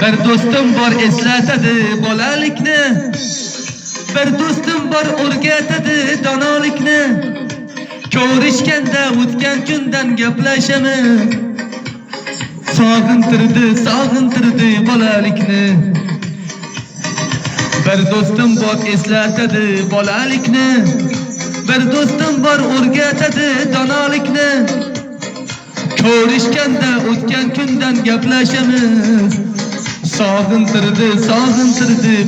Bir do'stim bor eslatadi bolalikni, bir do'stim bor o'rgatadi donolikni. Ko'rishganda o'tgan kundan gaplashamiz, sog'intirdi bolalikni. Bir do'stim bor eslatadi bolalikni, bir do'stim bor o'rgatadi donolikni. Ko'rishganda o'tgan kundan gaplashamiz, sog'intirdi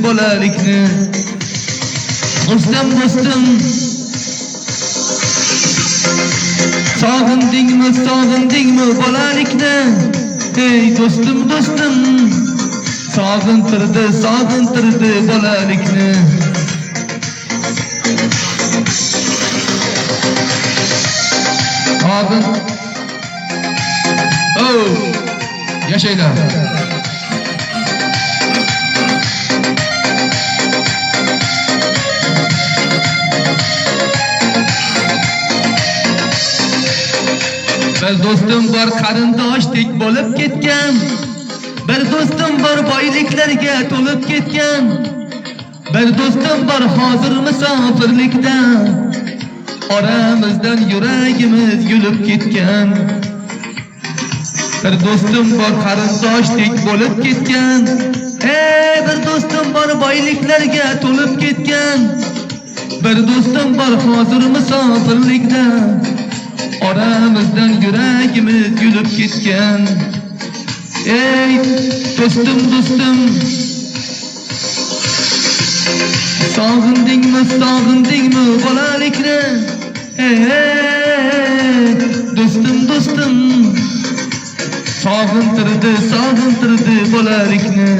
bolalikni. Do'stim sog'indingmi bolalikni? Ey do'stim sog'intirdi bolalikni. Yashaylar. Bir do'stim bor qarindoshdek bo'lib ketgan, bir do'stim bor boyliklarga to'lib ketgan, bir do'stim bor hozir musofirlikda, oramizdan yuragimiz yulib ketgan. Bir do'stim bor qarindoshdek bo'lib ketgan, bir do'stim bor boyliklarga to'lib ketgan, bir do'stim bor hozir musofirlikda, oramizdan yuragimiz yulib ketgan. Ey do'stim sog'indingmi bolalikni? Ey do'stim sog'intirdi bolalikni.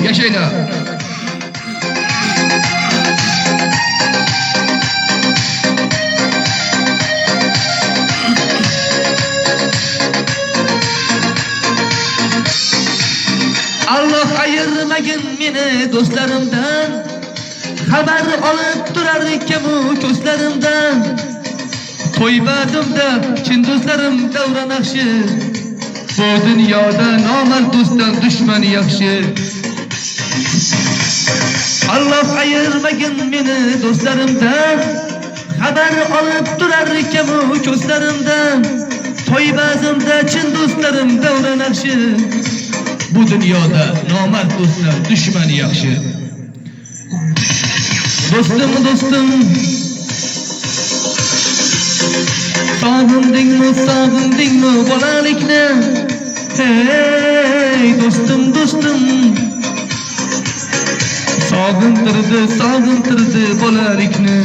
Yashaylar. Allah ayırmagin meni do'stlarimdan, xabar olib turar ekan ko'zlarimdan. To'ybadimda chin do'stlarim davron yaxshi, bu dunyoda nomard do'stdan dushman yaxshi. Allah ayırmagin meni do'stlarimdan, xabar olib turar ekan ko'zlarimdan. To'ybadimda chin do'stlarim davron yaxshi, bu dunyoda nomard do'stlar dushman yaxshi. Do'stim sog'indingmi bolalikni? Hey do'stim sog'intirdi bolalikni.